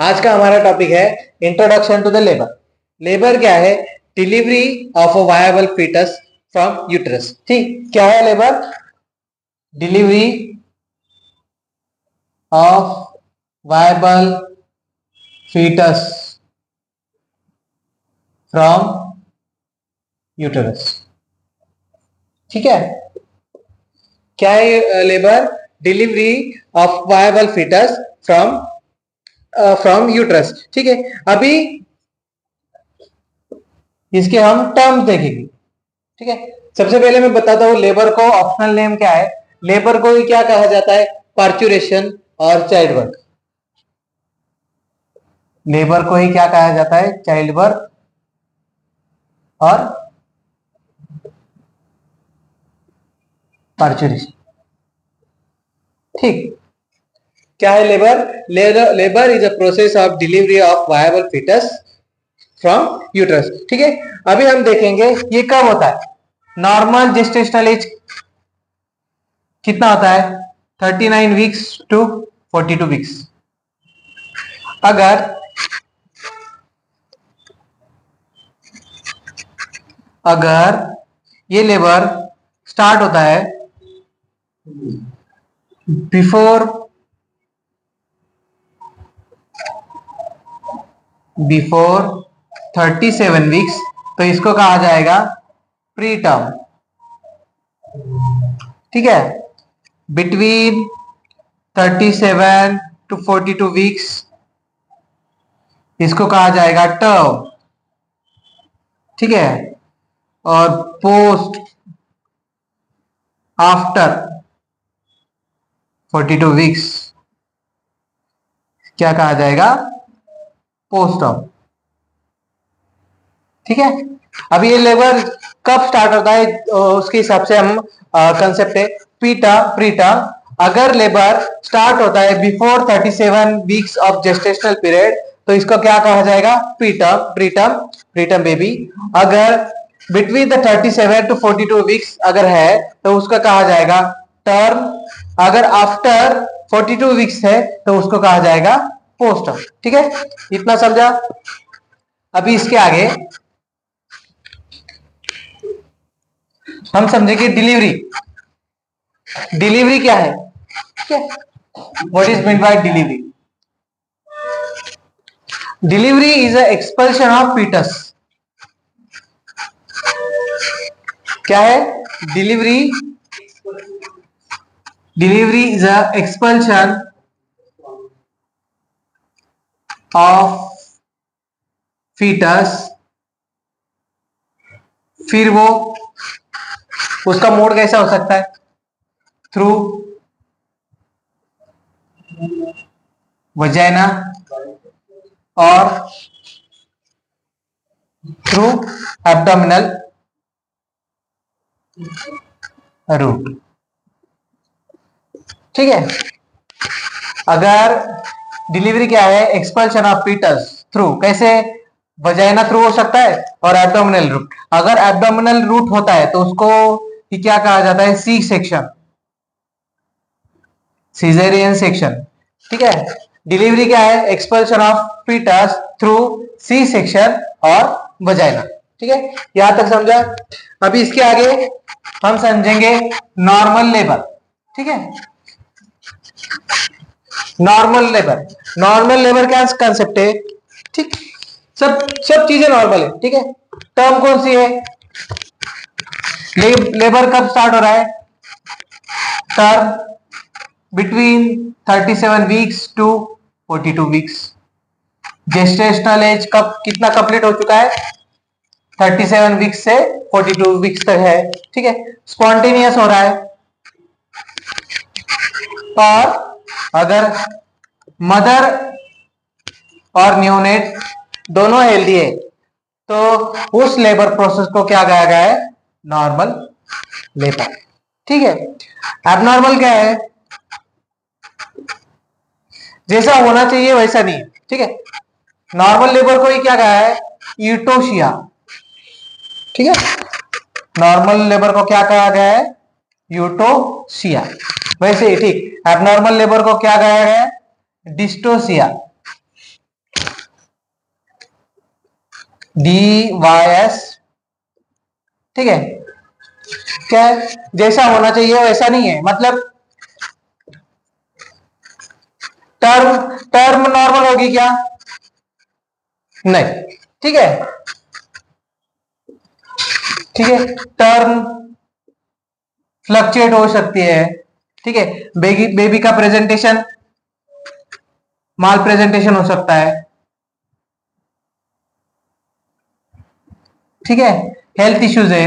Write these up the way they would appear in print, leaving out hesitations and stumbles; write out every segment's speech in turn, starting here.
आज का हमारा टॉपिक है introduction to the labour. Labour क्या है? Delivery of a viable foetus from uterus. ठीक, क्या है labour? Delivery of viable foetus from uterus. ठीक है, क्या है labour? Delivery of viable foetus from uterus. ठीक है, अभी इसके हम टर्म्स देखेंगे। ठीक है, सबसे पहले मैं बताता हूं लेबर को ऑप्शनल नेम क्या है। लेबर को ही क्या कहा जाता है? पार्चुरेशन और चाइल्ड वर्क। लेबर को ही क्या कहा जाता है? चाइल्ड वर्क और पार्चुरेशन। ठीक, क्या है labour? Labour is a process of delivery of viable foetus from uterus. ठीक है, अभी हम देखेंगे ये कब होता है। नॉर्मल जेस्टेशनल एज कितना होता है? 39 वीक्स टू 42 वीक्स। अगर अगर ये लेबर स्टार्ट होता है बिफोर 37 वीक्स तो इसको कहा जाएगा प्री टर्म। ठीक है, बिटवीन 37 टू 42 वीक्स इसको कहा जाएगा टर्म। ठीक है, और पोस्ट आफ्टर 42 वीक्स क्या कहा जाएगा? Post term. ठीक है, अब ये लेबर कब स्टार्ट होता है उसके हिसाब से हम कंसेप्ट है प्री टर्म। अगर लेबर स्टार्ट होता है before 37 weeks of gestational period तो इसको क्या कहा जाएगा? Pre term baby. अगर बिटवीन द 37 टू 42 वीक्स अगर है तो उसका कहा जाएगा टर्म। अगर आफ्टर 42 वीक्स है तो उसको कहा जाएगा पोस्ट टर्म। ठीक है, इतना समझा। अभी इसके आगे हम समझेंगे डिलीवरी। डिलीवरी क्या है? What is mean by delivery? Delivery is a expulsion of foetus. क्या है delivery? Delivery is a expulsion of foetus. फिर वो उसका मोड कैसा हो सकता है? थ्रू वजाइना और थ्रू एब्डोमिनल रूट। ठीक है, अगर डिलीवरी क्या है? एक्सपल्शन ऑफ फीटस थ्रू, कैसे? वजाइना थ्रू हो सकता है और एब्डोमिनल रूट। अगर एब्डोमिनल रूट होता है तो उसको ही क्या कहा जाता है? C section, caesarean section. ठीक है, डिलीवरी क्या है? Expulsion of foetus through C section और वजाइना। ठीक है, यहां तक समझा। अभी इसके आगे हम समझेंगे नॉर्मल लेबर। ठीक है, नॉर्मल लेबर क्या कंसेप्ट है? ठीक, सब सब चीजें नॉर्मल है। ठीक है, टर्म कौन सी है? लेबर कब स्टार्ट हो रहा है? Term between 37 weeks to 42 weeks. Gestational age कब कितना कंप्लीट हो चुका है? 37 वीक्स से 42 वीक्स तक है। ठीक है, स्पॉन्टेनियस हो रहा है। और अगर मदर और न्यूनेट दोनों हेल्दी है तो उस लेबर प्रोसेस को क्या कहा गया है? Normal labour. ठीक है, एबनॉर्मल क्या है? जैसा होना चाहिए वैसा नहीं। ठीक है, नॉर्मल लेबर को ही क्या कहा है? यूटोसिया। ठीक है, नॉर्मल लेबर को क्या कहा गया है? यूटोसिया। वैसे ही ठीक, एबनॉर्मल लेबर को क्या कहा गया है? डिस्टोसिया। DYS, ठीक है। क्या है, जैसा होना चाहिए वैसा नहीं है, मतलब टर्म टर्म नॉर्मल होगी क्या? नहीं, ठीक है, ठीक है। टर्म फ्लक्चुएट हो सकती है, ठीक है। बेबी बेबी का प्रेजेंटेशन माल प्रेजेंटेशन हो सकता है, ठीक है। हेल्थ इश्यूज है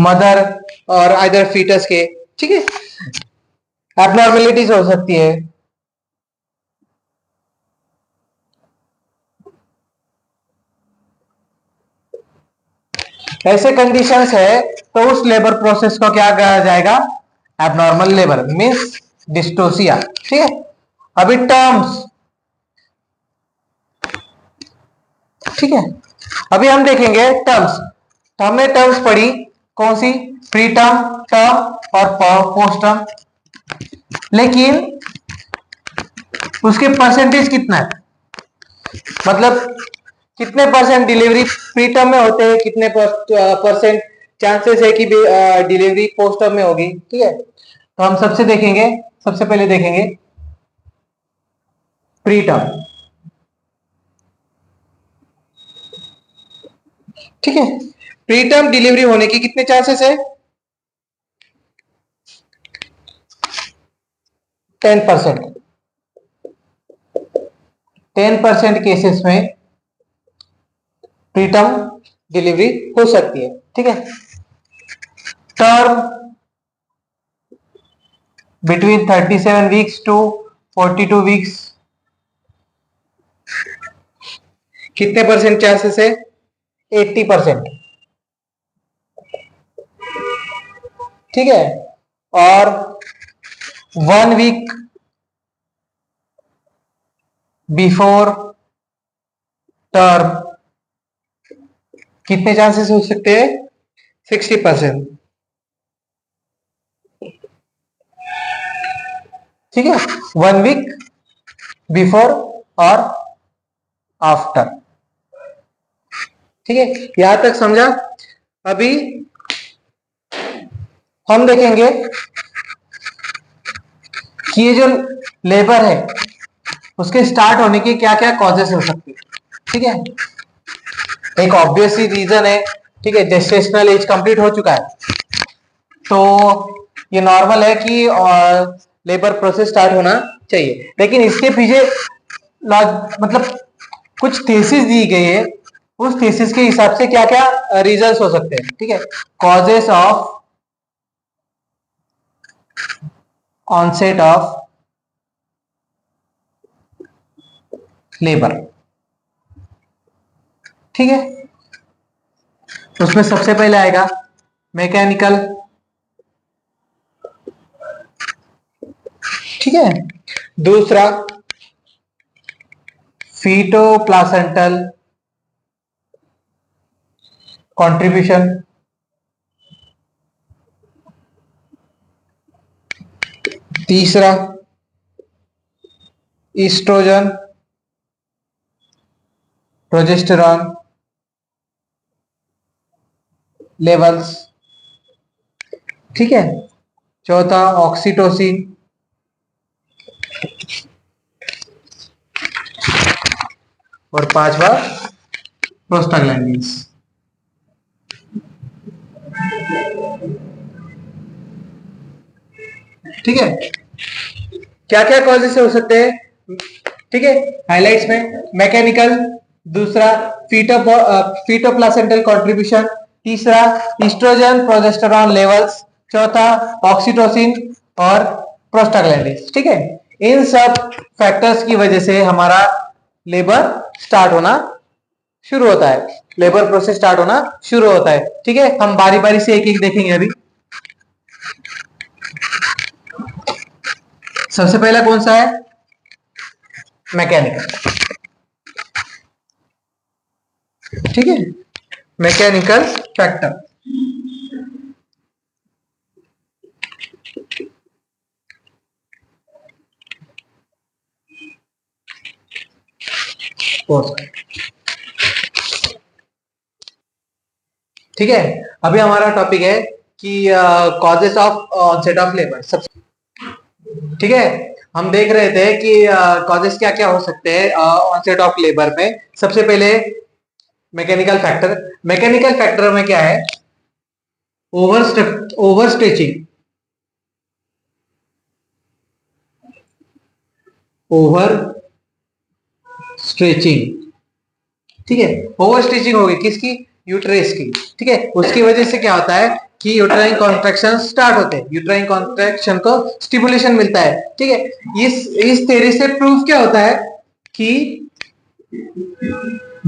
मदर और आइदर फीटस के, ठीक है। एबनॉर्मेलिटीज हो सकती है, ऐसे कंडीशंस है तो उस लेबर प्रोसेस को क्या कहा जाएगा? एबनॉर्मल लेबर मींस डिस्टोसिया, ठीक है। अभी टर्म्स, ठीक है। अभी हम देखेंगे टर्म्स। तो हमने टर्म्स पढ़ी कौन सी? प्री टर्म, टर्म और पोस्ट टर्म, लेकिन उसके परसेंटेज कितना है, मतलब कितने परसेंट डिलीवरी प्री टर्म में होते हैं, कितने परसेंट चांसेस है कि डिलीवरी पोस्ट टर्म में होगी, ठीक है। तो हम सबसे देखेंगे, सबसे पहले देखेंगे प्री टर्म, ठीक है। प्री टर्म डिलीवरी होने की कितने चांसेस है? 10%। 10% केसेस में प्री टर्म डिलीवरी हो सकती है, ठीक है। Term between 37 weeks to 42 weeks, कितने परसेंट चांसेस है? 80%, ठीक है। और 1 वीक बिफोर टर्म कितने चांसेस हो सकते हैं? 60%, ठीक है। 1 वीक बिफोर और आफ्टर, ठीक है। यहां तक समझा? अभी हम देखेंगे कि ये जो लेबर है उसके स्टार्ट होने की क्या क्या कॉजेस हो सकती है, ठीक है। एक ऑब्वियस ही रीजन है, ठीक है, जेस्टेशनल एज कंप्लीट हो चुका है, तो ये नॉर्मल है कि लेबर प्रोसेस स्टार्ट होना चाहिए। लेकिन इसके पीछे मतलब कुछ थीसिस दी गई है, उस थीसिस के हिसाब से क्या क्या रीजंस हो सकते हैं, ठीक है। Causes of onset of labour, ठीक है। उसमें सबसे पहले आएगा मैकेनिकल, ठीक है। दूसरा फीटो प्लासेंटल कंट्रीब्यूशन, तीसरा ईस्ट्रोजन प्रोजेस्टेरॉन लेवल्स, ठीक है। चौथा ऑक्सीटोसिन, और पांचवा प्रोस्टाग्लैंडिन्स, ठीक है। क्या क्या कॉजेस हो सकते हैं, ठीक है। हाइलाइट्स में मैकेनिकल, दूसरा फीटोप्लासेंटल कंट्रीब्यूशन, तीसरा ईस्ट्रोजन प्रोजेस्टेरॉन लेवल्स, चौथा ऑक्सीटोसिन और प्रोस्टाग्लैंडिन्स, ठीक है। इन सब फैक्टर्स की वजह से हमारा लेबर स्टार्ट होना शुरू होता है, लेबर प्रोसेस स्टार्ट होना शुरू होता है, ठीक है। हम बारी बारी से एक एक देखेंगे अभी। सबसे पहला कौन सा है? मैकेनिकल, ठीक है। मैकेनिकल फैक्टर, ठीक है, अभी हमारा टॉपिक है कि causes of onset of labour. सब ठीक है, हम देख रहे थे कि कॉजेस क्या क्या हो सकते हैं ऑनसेट ऑफ लेबर में। सबसे पहले मैकेनिकल फैक्टर में क्या है? ओवर स्ट्रेचिंग, ओवर स्ट्रेचिंग, ठीक है। ओवर स्ट्रेचिंग होगी किसकी? यूट्रेस की, ठीक है। उसकी वजह से क्या होता है कि यूट्राइन कॉन्ट्रैक्शन स्टार्ट होते हैं, यूट्राइन कॉन्ट्रैक्शन को स्टिमुलेशन मिलता है, ठीक है। इस थ्योरी से प्रूफ क्या होता है कि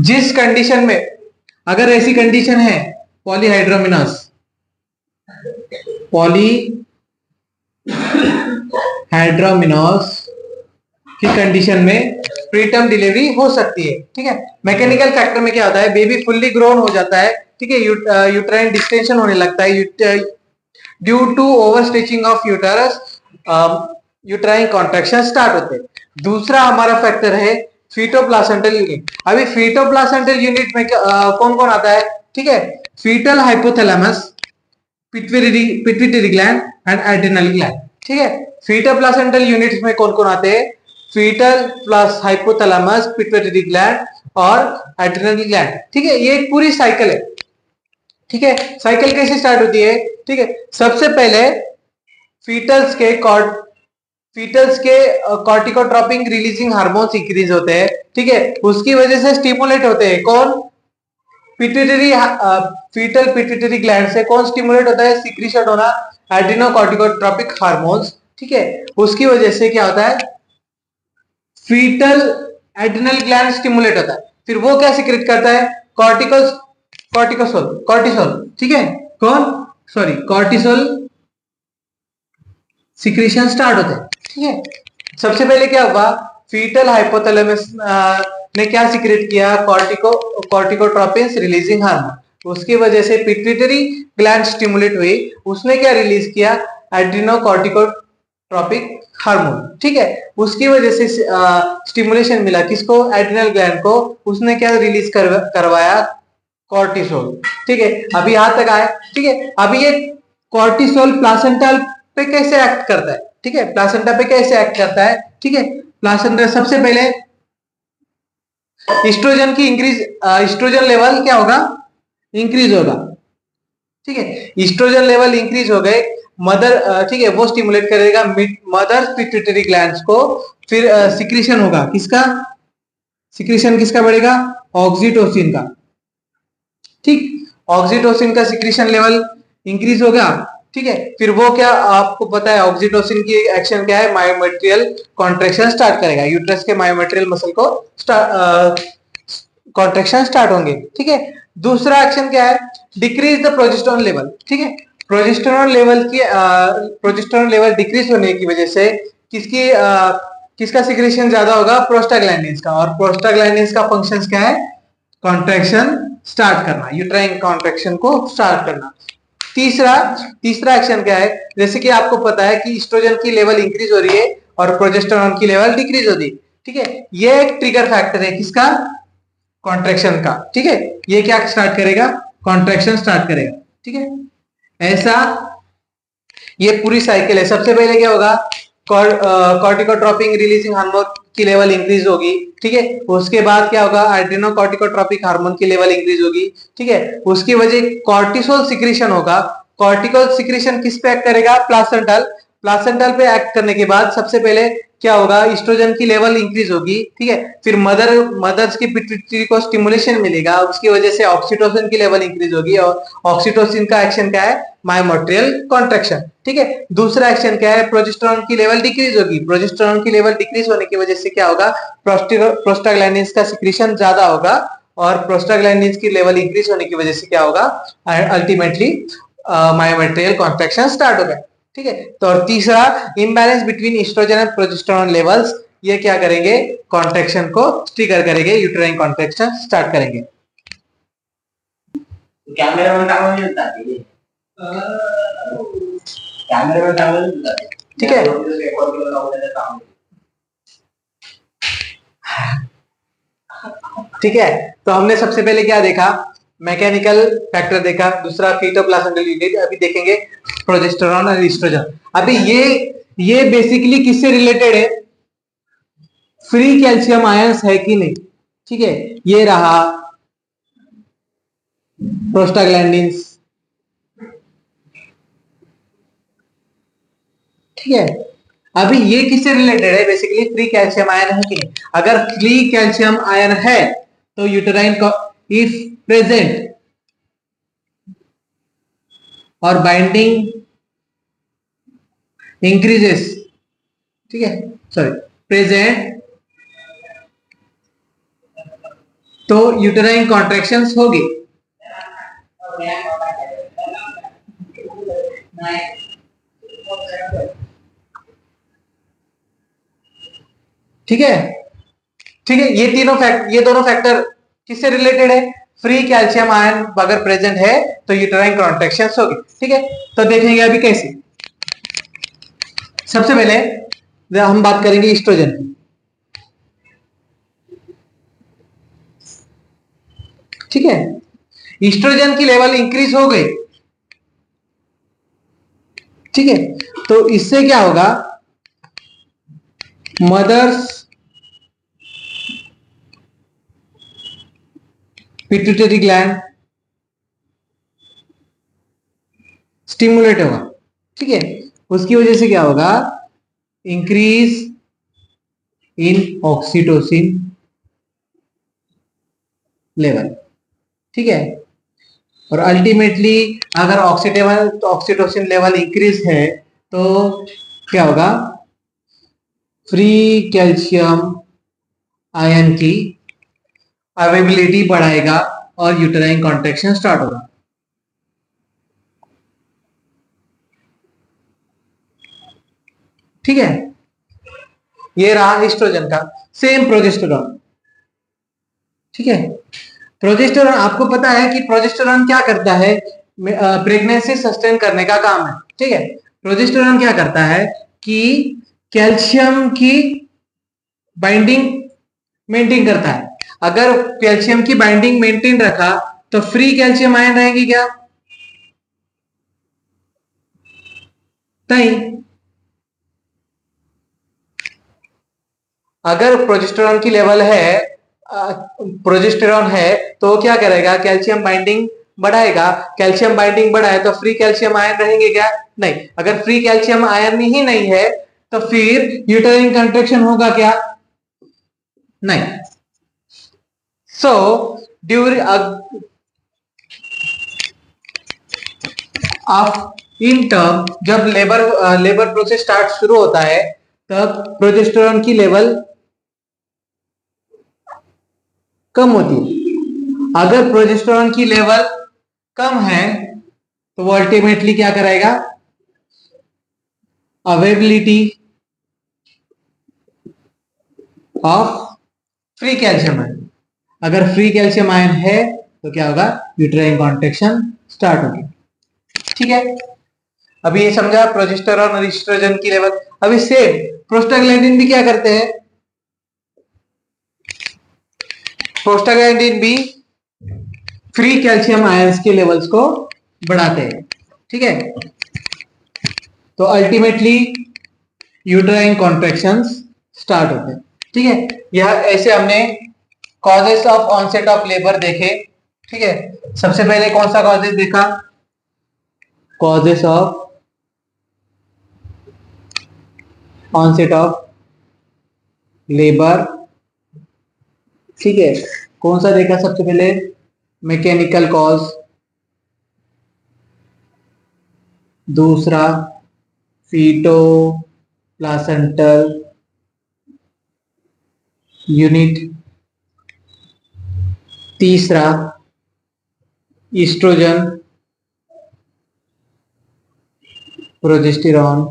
जिस कंडीशन में, अगर ऐसी कंडीशन है पॉलीहाइड्रोमिनस, पॉलीहाइड्रोमिनस की कंडीशन में प्रीटर्म डिलीवरी हो सकती है, ठीक है। मैकेनिकल फैक्टर में क्या होता है? बेबी फुल्ली ग्रोन हो जाता है, ठीक है। यूट्राइन डिस्टेंशन होने लगता है due to over stretching of uterus, uterine contraction start होते हैं। दूसरा हमारा फैक्टर है फीटोप्लासेंटल यूनिट। अभी फीटोप्लासेंटल यूनिट में कौन कौन आता है? ठीक है, foetal hypothalamus, pituitary gland and adrenal gland, ठीक है। फीटल प्लासेंटल यूनिट्स में कौन कौन आते हैं? Foetal plus hypothalamus, pituitary gland और एड्रिनल ग्लैंड, ठीक है। ये एक पूरी साइकिल है, ठीक है। साइकिल कैसे स्टार्ट होती है? ठीक है, सबसे पहले फीटल्स के कॉर्टिकोट्रोपिक रिलीजिंग हार्मोन्स इंक्रीज होते हैं, ठीक है। उसकी वजह से स्टिमुलेट होते हैं कौन? पिट्यूटरी, फीटल पिट्यूटरी ग्लैंड से कौन स्टिमुलेट होता है? सिक्रीशन होना एड्रिनोकॉर्टिकोट्रोपिक हार्मोन्स, ठीक है। उसकी वजह से क्या होता है? फीटल एड्रिनल ग्लैंड स्टिमुलेट होता है, फिर वो क्या सीक्रेट करता है? कॉर्टिसोल, ठीक है। कॉर्टिसोल सिक्रीशन स्टार्ट होता है, ठीक है। सबसे पहले क्या हुआ? फीटल हाइपोथैलेमस ने क्या सीक्रेट किया? कॉर्टिकोट्रोपिन्स रिलीजिंग हार्मोन। उसकी वजह से पिट्यूटरी ग्लैंड स्टिमुलेट हुई, उसने क्या रिलीज किया? एड्रिनोकॉर्टिकोट्रोपिक हार्मोन, ठीक है। उसकी वजह से स्टिमुलेशन मिला किसको? एड्रिनल ग्लैंड को। उसने क्या रिलीज करवाया? कॉर्टिसोल, ठीक है। अभी यहां तक आए, ठीक है। अभी ये कॉर्टिसोल प्लासेंटा पे कैसे एक्ट करता है? ठीक है, प्लासेंटा पे कैसे एक्ट करता है? ठीक है, प्लासेंटा सबसे पहले ईस्ट्रोजन की इंक्रीज, ईस्ट्रोजन लेवल क्या होगा? इंक्रीज होगा, ठीक है। ईस्ट्रोजन लेवल इंक्रीज हो गए, मदर, ठीक है, वो स्टिमुलेट करेगा मदर पिट्यूटरी ग्लैंड्स को। फिर सिक्रीशन होगा किसका? सिक्रीशन किसका बढ़ेगा? ऑक्सीटोसिन का, ठीक। ऑक्सीटोसिन का सिक्रीशन लेवल इंक्रीज होगा, ठीक है। फिर वो क्या, आपको पता है ऑक्सीटोसिन की एक्शन क्या है? मायोमेट्रियल कॉन्ट्रैक्शन स्टार्ट करेगा, यूट्रस के मायोमेट्रियल मसल को कॉन्ट्रैक्शन स्टार्ट होंगे, ठीक है। दूसरा एक्शन क्या है? डिक्रीज द प्रोजेस्टेरोन लेवल, ठीक है। प्रोजेस्टेरोन लेवल डिक्रीज होने की वजह से किसका सिक्रेशन ज्यादा होगा? प्रोस्टाग्लैंडिन्स का। और प्रोस्टाग्लैंडिन्स का फंक्शंस क्या है? कॉन्ट्रैक्शन स्टार्ट करना, यूट्राइन कॉन्ट्रैक्शन को स्टार्ट करना। तीसरा तीसरा एक्शन क्या है? जैसे कि आपको पता है कि एस्ट्रोजन की लेवल इंक्रीज हो रही है और प्रोजेस्टेरोन की लेवल डिक्रीज हो रही है, ठीक है। ये एक ट्रिगर फैक्टर है किसका? कॉन्ट्रैक्शन का, ठीक है। ये क्या स्टार्ट करेगा? कॉन्ट्रैक्शन स्टार्ट करेगा, ठीक है। ऐसा ये पूरी साइकिल है। सबसे पहले क्या होगा? कॉर्टिकोट्रोपिक रिलीजिंग हार्मोन की लेवल इंक्रीज होगी, ठीक है। उसके बाद क्या होगा? एड्रिनोकॉर्टिकोट्रोपिक हार्मोन की लेवल इंक्रीज होगी, ठीक है। उसकी वजह कॉर्टिसोल सिक्रीशन होगा। कॉर्टिकल सिक्रीशन किस पे एक्ट करेगा? प्लासेंटल। प्लासेंटल पे एक्ट करने के बाद सबसे पहले क्या होगा? ईस्ट्रोजन की लेवल इंक्रीज होगी, ठीक है। फिर मदर्स की पिट्यूटरी को स्टिमुलेशन मिलेगा, उसकी वजह से ऑक्सीटोसिन की लेवल इंक्रीज होगी। और ऑक्सीटोसिन का एक्शन क्या है? मायोमेट्रियल कॉन्ट्रैक्शन, ठीक है। दूसरा एक्शन क्या है? प्रोजेस्टेरोन की लेवल डिक्रीज होगी। प्रोजेस्टेरोन की लेवल डिक्रीज होने की वजह से क्या होगा? प्रोस्टाग्लैंडिन्स का सिक्रीशन ज्यादा होगा और प्रोस्टाग्लैंडिन्स की लेवल इंक्रीज होने की वजह से क्या होगा? अल्टीमेटली मायोमेट्रियल कॉन्ट्रैक्शन स्टार्ट होगा, ठीक है। तो और तीसरा, imbalance between oestrogen and progesterone levels, ये क्या करेंगे? कॉन्ट्रैक्शन को ट्रिगर करेंगे, यूट्राइन कॉन्ट्रैक्शन स्टार्ट करेंगे। कैमरे में काम नहीं होता है, कैमरे में काम नहीं होता है, ठीक है। ठीक है, तो हमने सबसे पहले क्या देखा, मैकेनिकल फैक्टर देखा, दूसरा फीटोप्लासेंटल यूनिट, अभी देखेंगे प्रोजेस्टेरॉन और एस्ट्रोजन। अभी ये बेसिकली किससे रिलेटेड है, फ्री कैल्शियम आयंस है कि नहीं। ठीक है, ये रहा प्रोस्टाग्लैंडिन्स। ठीक है, अभी ये किससे रिलेटेड है, बेसिकली फ्री कैल्शियम आयन है कि नहीं। अगर फ्री कैल्शियम आयन है तो यूटेराइन इफ प्रेजेंट और बाइंडिंग इंक्रीजेस, ठीक है, सॉरी, प्रेजेंट, तो यूटेराइन कॉन्ट्रैक्शंस होगी। ठीक है, ठीक है, ये दोनों फैक्टर किससे रिलेटेड है, फ्री कैल्शियम आयन अगर प्रेजेंट है तो यूटेराइन कॉन्ट्रैक्शंस होगी। ठीक है, तो देखेंगे अभी कैसे। सबसे पहले हम बात करेंगे ईस्ट्रोजन की। ठीक है, ईस्ट्रोजन की लेवल इंक्रीज हो गई। ठीक है, तो इससे क्या होगा, मदर्स पिट्यूटरी ग्लैंड स्टिमुलेट होगा। ठीक है, उसकी वजह से क्या होगा, इंक्रीज इन ऑक्सीटोसिन लेवल। ठीक है, और अल्टीमेटली अगर ऑक्सीटोसिन लेवल इंक्रीज है तो क्या होगा, फ्री कैल्शियम आयन की अवेलेबिलिटी बढ़ाएगा और यूटेराइन कॉन्ट्रैक्शन स्टार्ट होगा। ठीक है, ये रहा एस्ट्रोजन का। Same progesterone. ठीक है, प्रोजेस्टेरॉन आपको पता है कि प्रोजेस्टेरॉन क्या करता है, प्रेगनेंसी सस्टेन करने का काम है। ठीक है, प्रोजेस्टेरॉन क्या करता है कि कैल्शियम की बाइंडिंग मेंटेन करता है। अगर कैल्शियम की बाइंडिंग मेंटेन रखा तो फ्री कैल्शियम आयन रहेंगे क्या, नहीं। अगर प्रोजेस्टेरॉन की लेवल है, प्रोजेस्टेरॉन है, तो क्या करेगा, कैल्शियम बाइंडिंग बढ़ाएगा। कैल्शियम बाइंडिंग बढ़ाए तो फ्री कैल्शियम आयन रहेंगे क्या, नहीं। अगर फ्री कैल्शियम आयन ही नहीं है तो फिर यूटेराइन कंट्रैक्शन होगा क्या, नहीं। सो ड्यूरिंग इन टर्म, जब लेबर प्रोसेस स्टार्ट शुरू होता है तब प्रोजेस्टेरॉन की लेवल कम होती है। अगर प्रोजेस्टेरॉन की लेवल कम है तो वो अल्टीमेटली क्या करेगा, availability of free calcium ion. अगर फ्री कैल्शियम आयन है तो क्या होगा, यूटेराइन कॉन्ट्रैक्शन स्टार्ट होगी। ठीक है, अभी ये समझा प्रोजेस्टेरॉन और एस्ट्रोजन की लेवल। अभी सेम प्रोस्टाग्लैंडिन भी क्या करते हैं, प्रोस्टाग्लैंडिन भी फ्री कैल्शियम आयंस के लेवल्स को बढ़ाते हैं। ठीक है, तो अल्टीमेटली यूटेराइन कॉन्ट्रैक्शंस स्टार्ट होते हैं। ठीक है, यह ऐसे हमने causes of onset of labour देखे। ठीक है, सबसे पहले कौन सा कॉजेस देखा, causes of onset of labour. ठीक है, कौन सा देखा सबसे पहले, मैकेनिकल कॉज, दूसरा फीटो प्लासेंटल यूनिट, तीसरा oestrogen progesterone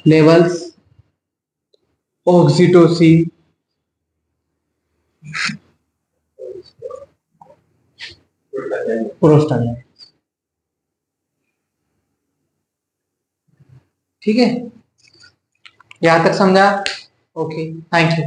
levels, oxytocin, prostaglandin. ठीक है, यहां तक समझा, ओके, थैंक यू।